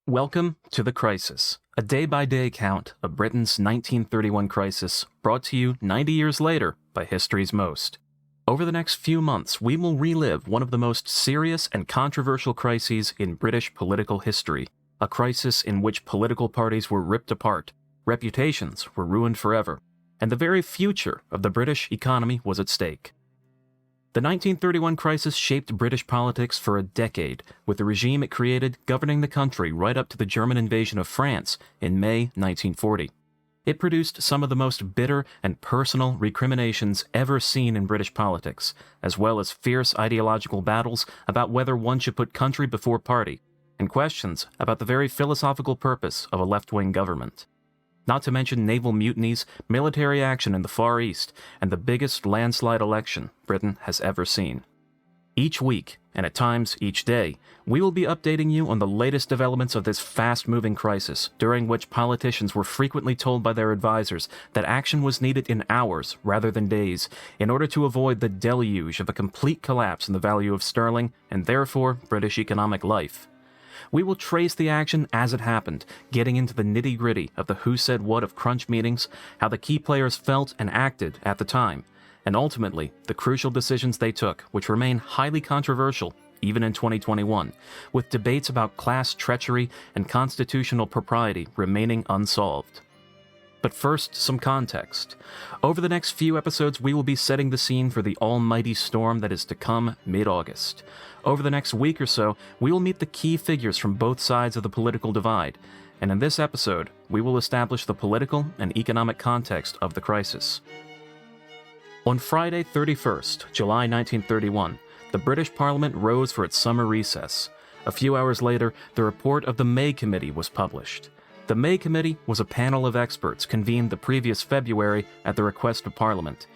Welcome to The Crisis, a day-by-day account of Britain's 1931 crisis, brought to you 90 years later by History's Most. Over the next few months, we will relive one of the most serious and controversial crises in British political history, a crisis in which political parties were ripped apart, reputations were ruined forever, and the very future of the British economy was at stake. The 1931 crisis shaped British politics for a decade, with the regime it created governing the country right up to the German invasion of France in May 1940. It produced some of the most bitter and personal recriminations ever seen in British politics, as well as fierce ideological battles about whether one should put country before party, and questions about the very philosophical purpose of a left-wing government. Not to mention naval mutinies, military action in the Far East, and the biggest landslide election Britain has ever seen. Each week, and at times each day, we will be updating you on the latest developments of this fast-moving crisis, during which politicians were frequently told by their advisors that action was needed in hours rather than days, in order to avoid the deluge of a complete collapse in the value of sterling, and therefore British economic life. We will trace the action as it happened, getting into the nitty-gritty of the who said what of crunch meetings, how the key players felt and acted at the time, and ultimately the crucial decisions they took, which remain highly controversial even in 2021, with debates about class treachery and constitutional propriety remaining unsolved. But first, some context. Over the next few episodes, we will be setting the scene for the almighty storm that is to come mid-August. Over the next week or so, we will meet the key figures from both sides of the political divide, and in this episode, we will establish the political and economic context of the crisis. On Friday, 31st, July 1931, the British Parliament rose for its summer recess. A few hours later, the report of the May Committee was published. The May Committee was a panel of experts convened the previous February at the request of Parliament.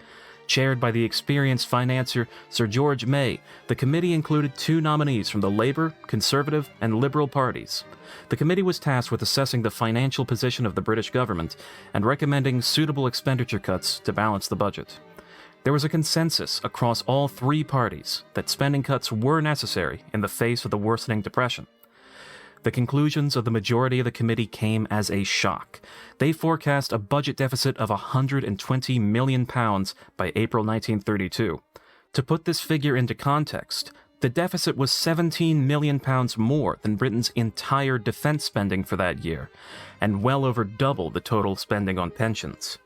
Chaired by the experienced financier Sir George May, the committee included two nominees from the Labour, Conservative, and Liberal parties. The committee was tasked with assessing the financial position of the British government and recommending suitable expenditure cuts to balance the budget. There was a consensus across all three parties that spending cuts were necessary in the face of the worsening depression. The conclusions of the majority of the committee came as a shock. They forecast a budget deficit of £120 million by April 1932. To put this figure into context, the deficit was £17 million more than Britain's entire defence spending for that year, and well over double the total spending on pensions.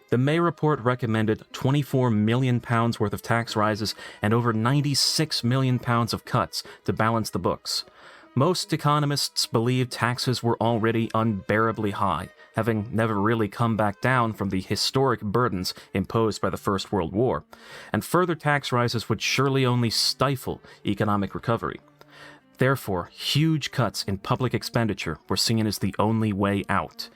The May report recommended £24 million worth of tax rises and over £96 million of cuts to balance the books. Most economists believe taxes were already unbearably high, having never really come back down from the historic burdens imposed by the First World War, and further tax rises would surely only stifle economic recovery. Therefore, huge cuts in public expenditure were seen as the only way out.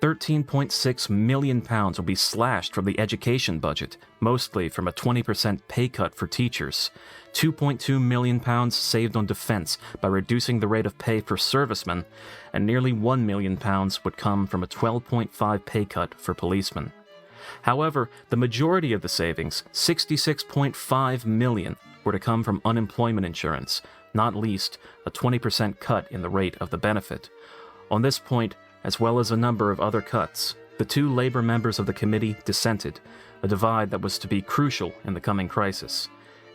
£13.6 million will be slashed from the education budget, mostly from a 20% pay cut for teachers. £2.2 million saved on defence by reducing the rate of pay for servicemen, and nearly £1 million would come from a 12.5% pay cut for policemen. However, the majority of the savings, £66.5 million, were to come from unemployment insurance, not least a 20% cut in the rate of the benefit. On this point, as well as a number of other cuts, the two Labour members of the committee dissented, a divide that was to be crucial in the coming crisis.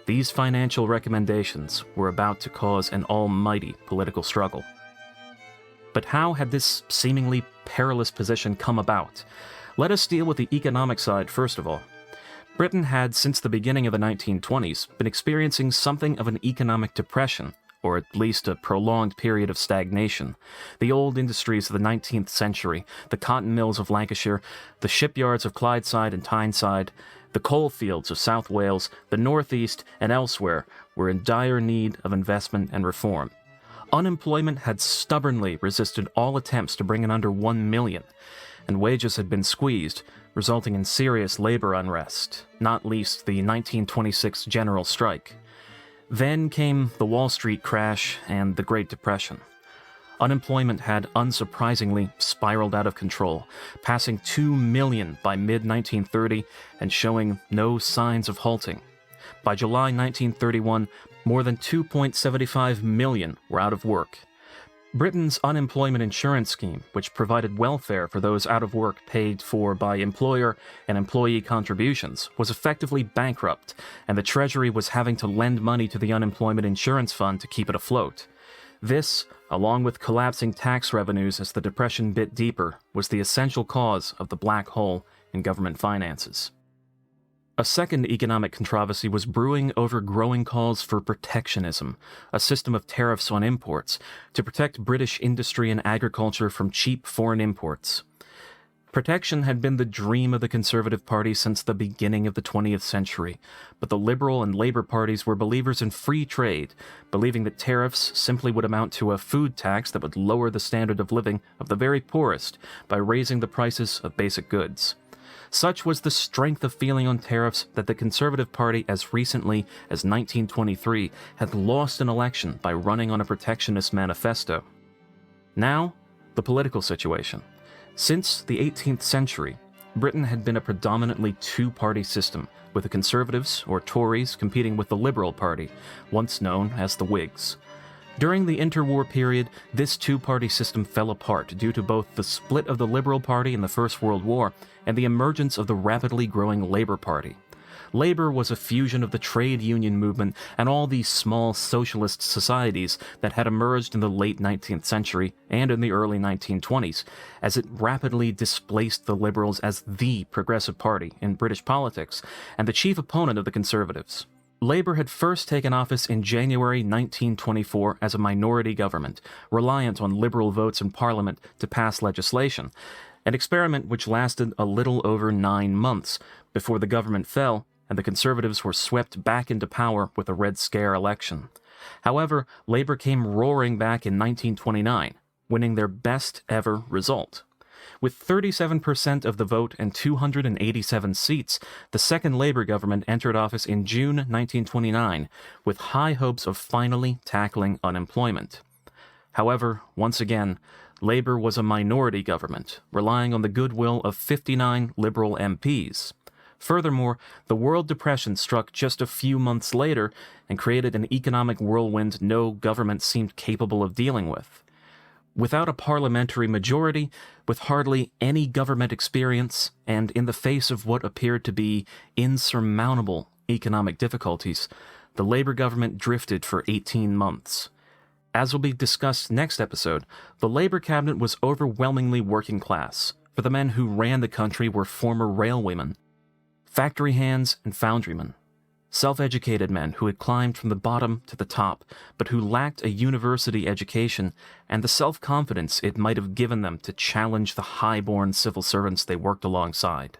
These financial recommendations were about to cause an almighty political struggle. But how had this seemingly perilous position come about? Let us deal with the economic side first of all. Britain had, since the beginning of the 1920s, been experiencing something of an economic depression, or at least a prolonged period of stagnation. The old industries of the 19th century, the cotton mills of Lancashire, the shipyards of Clydeside and Tyneside, the coal fields of South Wales, the North East, and elsewhere were in dire need of investment and reform. Unemployment had stubbornly resisted all attempts to bring it under 1 million, and wages had been squeezed, resulting in serious labor unrest, not least the 1926 general strike. Then came the Wall Street crash and the Great Depression. Unemployment had unsurprisingly spiraled out of control, passing 2 million by mid-1930 and showing no signs of halting. By July 1931, more than 2.75 million were out of work. Britain's unemployment insurance scheme, which provided welfare for those out of work paid for by employer and employee contributions, was effectively bankrupt, and the Treasury was having to lend money to the unemployment insurance fund to keep it afloat. This, along with collapsing tax revenues as the Depression bit deeper, was the essential cause of the black hole in government finances. A second economic controversy was brewing over growing calls for protectionism, a system of tariffs on imports, to protect British industry and agriculture from cheap foreign imports. Protection had been the dream of the Conservative Party since the beginning of the 20th century, but the Liberal and Labour parties were believers in free trade, believing that tariffs simply would amount to a food tax that would lower the standard of living of the very poorest by raising the prices of basic goods. Such was the strength of feeling on tariffs that the Conservative Party, as recently as 1923, had lost an election by running on a protectionist manifesto. Now, the political situation. Since the 18th century, Britain had been a predominantly two-party system, with the Conservatives, or Tories, competing with the Liberal Party, once known as the Whigs. During the interwar period, this two-party system fell apart due to both the split of the Liberal Party in the First World War and the emergence of the rapidly growing Labour Party. Labour was a fusion of the trade union movement and all these small socialist societies that had emerged in the late 19th century and in the early 1920s, as it rapidly displaced the Liberals as the progressive party in British politics and the chief opponent of the Conservatives. Labour had first taken office in January 1924 as a minority government, reliant on Liberal votes in Parliament to pass legislation, an experiment which lasted a little over 9 months before the government fell and the Conservatives were swept back into power with a Red Scare election. However, Labour came roaring back in 1929, winning their best ever result. With 37% of the vote and 287 seats, the second Labour government entered office in June 1929, with high hopes of finally tackling unemployment. However, once again, Labour was a minority government, relying on the goodwill of 59 Liberal MPs. Furthermore, the World Depression struck just a few months later and created an economic whirlwind no government seemed capable of dealing with. Without a parliamentary majority, with hardly any government experience, and in the face of what appeared to be insurmountable economic difficulties, the Labour government drifted for 18 months. As will be discussed next episode, the Labour cabinet was overwhelmingly working class, for the men who ran the country were former railwaymen, factory hands and foundrymen, self-educated men who had climbed from the bottom to the top, but who lacked a university education and the self-confidence it might have given them to challenge the high-born civil servants they worked alongside.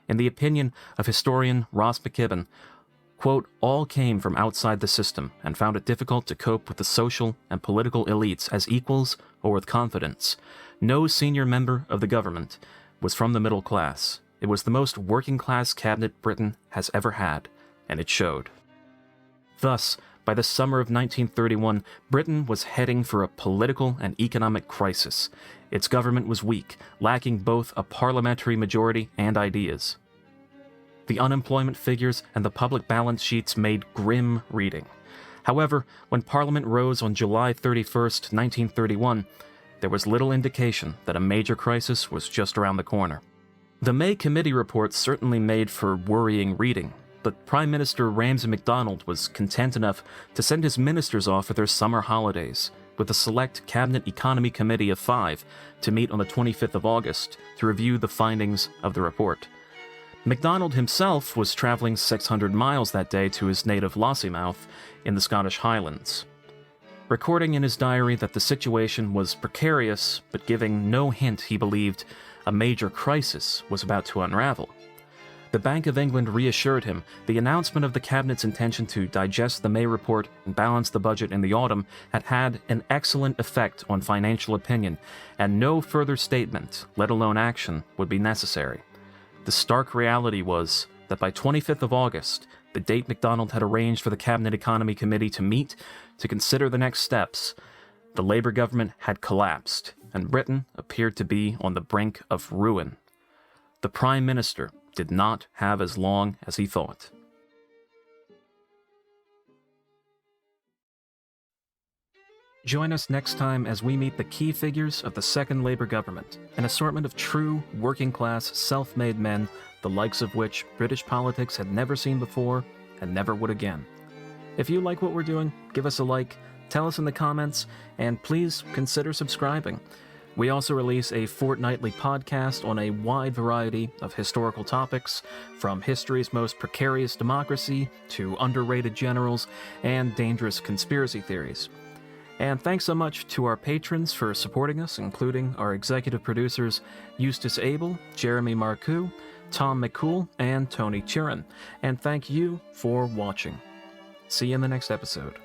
In the opinion of historian Ross McKibben, quote, all came from outside the system and found it difficult to cope with the social and political elites as equals or with confidence. No senior member of the government was from the middle class. It was the most working-class cabinet Britain has ever had, and it showed. Thus, by the summer of 1931, Britain was heading for a political and economic crisis. Its government was weak, lacking both a parliamentary majority and ideas. The unemployment figures and the public balance sheets made grim reading. However, when Parliament rose on July 31st, 1931, there was little indication that a major crisis was just around the corner. The May Committee report certainly made for worrying reading, but Prime Minister Ramsay MacDonald was content enough to send his ministers off for their summer holidays, with a select Cabinet Economy Committee of 5 to meet on the 25th of August to review the findings of the report. MacDonald himself was travelling 600 miles that day to his native Lossiemouth in the Scottish Highlands, recording in his diary that the situation was precarious, but giving no hint he believed a major crisis was about to unravel. The Bank of England reassured him the announcement of the Cabinet's intention to digest the May report and balance the budget in the autumn had had an excellent effect on financial opinion, and no further statement, let alone action, would be necessary. The stark reality was that by 25th of August, the date MacDonald had arranged for the Cabinet Economy Committee to meet to consider the next steps, the Labour government had collapsed, and Britain appeared to be on the brink of ruin. The Prime Minister did not have as long as he thought. Join us next time as we meet the key figures of the second Labour government, an assortment of true, working-class, self-made men, the likes of which British politics had never seen before and never would again. If you like what we're doing, give us a like, tell us in the comments, and please consider subscribing. We also release a fortnightly podcast on a wide variety of historical topics, from history's most precarious democracy to underrated generals and dangerous conspiracy theories. And thanks so much to our patrons for supporting us, including our executive producers Eustace Abel, Jeremy Marcoux, Tom McCool, and Tony Turin. And thank you for watching. See you in the next episode.